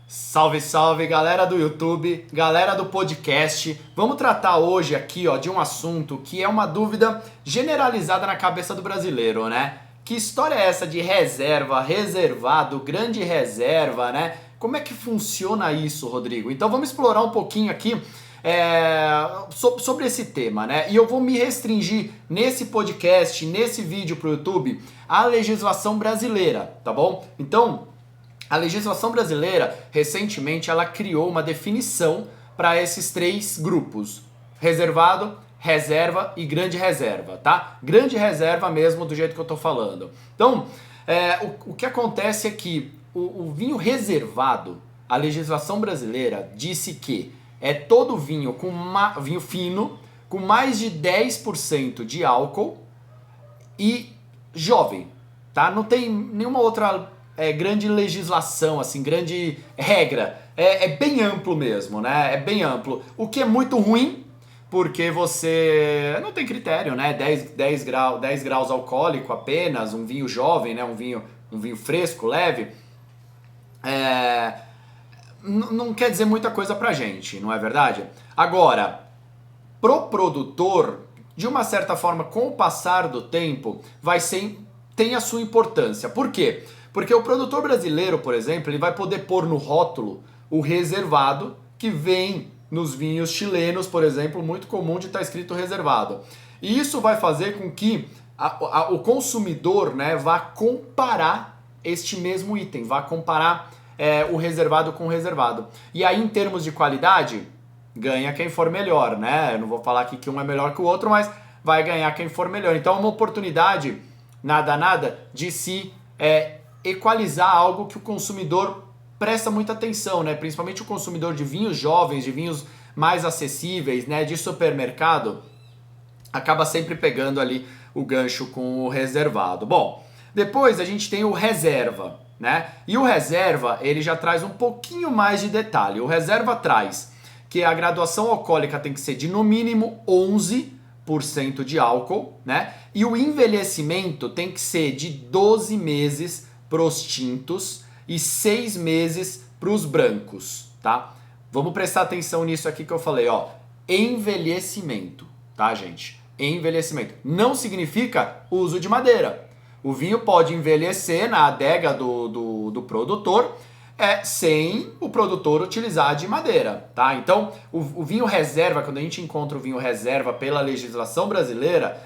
Salve, salve, galera do YouTube, galera do podcast. Vamos tratar hoje aqui, de um assunto que é uma dúvida generalizada na cabeça do brasileiro, né? Que história é essa de reserva, reservado, grande reserva, né? Como é que funciona isso, Rodrigo? Então vamos explorar um pouquinho aqui sobre esse tema, né? E eu vou me restringir nesse podcast, nesse vídeo pro YouTube, à legislação brasileira, tá bom? Então, a legislação brasileira, recentemente, ela criou uma definição para esses três grupos: reservado, reserva e grande reserva, tá? Grande reserva mesmo, do jeito que eu tô falando. Então, o que acontece é que o vinho reservado, a legislação brasileira disse que é todo vinho vinho fino, com mais de 10% de álcool e jovem, tá? Não tem nenhuma outra grande legislação, assim, grande regra. É bem amplo mesmo, né? É bem amplo. O que é muito ruim, porque você não tem critério, né? 10 graus alcoólico apenas, um vinho jovem, né? Um vinho fresco, leve. Não quer dizer muita coisa pra gente, não é verdade? Agora, pro produtor, de uma certa forma, com o passar do tempo, tem a sua importância. Por quê? Porque o produtor brasileiro, por exemplo, ele vai poder pôr no rótulo o reservado, que vem nos vinhos chilenos, por exemplo, muito comum de estar escrito reservado. E isso vai fazer com que o consumidor, né, vá comparar este mesmo item, vá comparar o reservado com o reservado. E aí, em termos de qualidade, ganha quem for melhor, né? Eu não vou falar aqui que um é melhor que o outro, mas vai ganhar quem for melhor. Então é uma oportunidade, nada, de se equalizar algo que o consumidor presta muita atenção, né? Principalmente o consumidor de vinhos jovens, de vinhos mais acessíveis, né? De supermercado, acaba sempre pegando ali o gancho com o reservado. Bom, depois a gente tem o reserva, né? E o reserva, ele já traz um pouquinho mais de detalhe. O reserva traz que a graduação alcoólica tem que ser de no mínimo 11% de álcool, né? E o envelhecimento tem que ser de 12 meses para os tintos e 6 meses para os brancos, tá? Vamos prestar atenção nisso aqui que eu falei, envelhecimento, tá, gente? Envelhecimento. Não significa uso de madeira. O vinho pode envelhecer na adega do produtor sem o produtor utilizar de madeira, tá? Então, o vinho reserva, quando a gente encontra o vinho reserva pela legislação brasileira,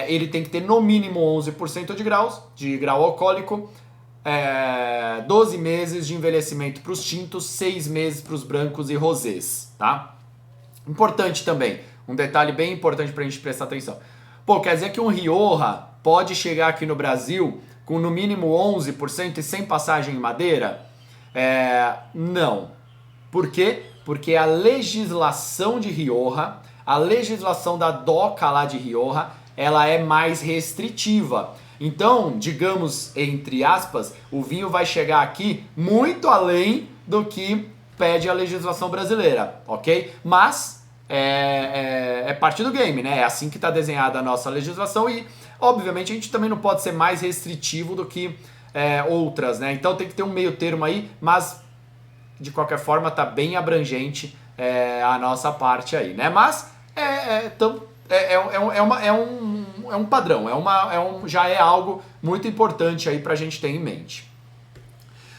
ele tem que ter no mínimo 11% de grau alcoólico, 12 meses de envelhecimento para os tintos, 6 meses para os brancos e rosés, tá? Importante também, um detalhe bem importante para a gente prestar atenção. Pô, quer dizer que um Rioja pode chegar aqui no Brasil com no mínimo 11% e sem passagem em madeira? Não. Por quê? Porque a legislação de Rioja, a legislação da DOCA lá de Rioja, ela é mais restritiva. Então, digamos, entre aspas, o vinho vai chegar aqui muito além do que pede a legislação brasileira, ok? Mas é parte do game, né? É assim que está desenhada a nossa legislação e, obviamente, a gente também não pode ser mais restritivo do que outras, né? Então tem que ter um meio termo aí, mas de qualquer forma tá bem abrangente a nossa parte aí, né? Mas é um padrão, já é algo muito importante aí pra gente ter em mente.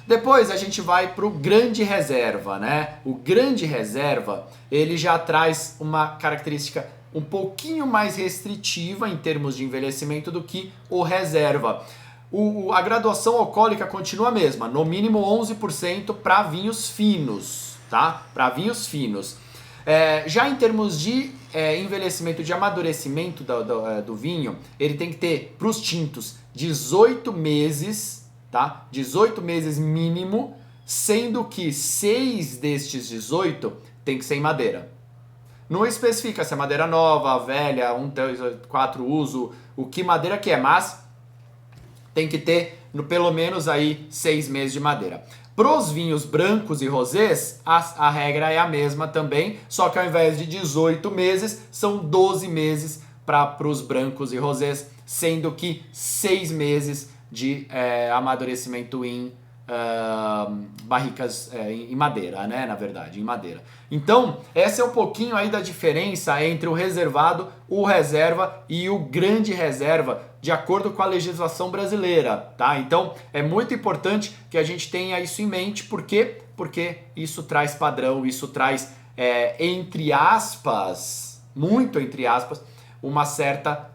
Depois a gente vai pro grande reserva, né? O grande reserva, ele já traz uma característica um pouquinho mais restritiva em termos de envelhecimento do que o reserva. A graduação alcoólica continua a mesma, no mínimo 11% para vinhos finos, tá? Para vinhos finos. Já em termos de envelhecimento, de amadurecimento do vinho, ele tem que ter, para os tintos, 18 meses, tá? 18 meses mínimo, sendo que 6 destes 18 tem que ser em madeira. Não especifica se é madeira nova, velha, 1, 2, 4 uso, o que madeira que é, mas tem que ter pelo menos aí 6 meses de madeira. Pros vinhos brancos e rosés, a regra é a mesma também, só que ao invés de 18 meses, são 12 meses para os brancos e rosés, sendo que 6 meses de amadurecimento em barricas em madeira, né? Na verdade, em madeira. Então, essa é um pouquinho aí da diferença entre o reservado, o reserva e o grande reserva, de acordo com a legislação brasileira, tá? Então, é muito importante que a gente tenha isso em mente, por quê? Porque isso traz padrão, isso traz, entre aspas, muito entre aspas, uma certa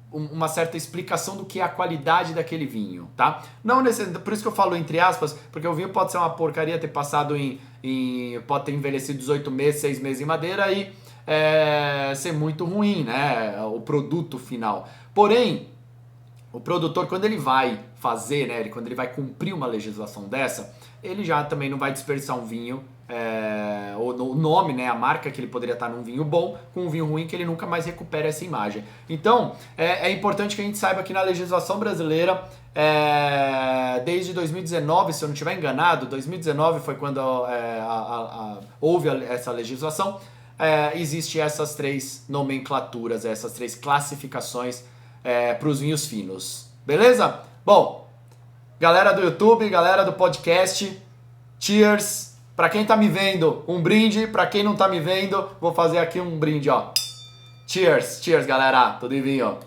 uma certa explicação do que é a qualidade daquele vinho, tá? Não por isso que eu falo entre aspas, porque o vinho pode ser uma porcaria, ter passado pode ter envelhecido 18 meses, 6 meses em madeira e ser muito ruim, né? O produto final. Porém, o produtor, quando ele vai fazer, né? Quando ele vai cumprir uma legislação dessa, ele já também não vai desperdiçar um vinho, o nome, né, a marca que ele poderia estar num vinho bom, com um vinho ruim que ele nunca mais recupera essa imagem. Então, é importante que a gente saiba que na legislação brasileira, desde 2019, se eu não estiver enganado, 2019 foi quando houve essa legislação, existe essas 3 nomenclaturas, essas 3 classificações para os vinhos finos. Beleza? Bom, galera do YouTube, galera do podcast, cheers! Para quem tá me vendo, um brinde. Para quem não tá me vendo, vou fazer aqui um brinde, ó. Cheers, cheers, galera. Tudo em vinho.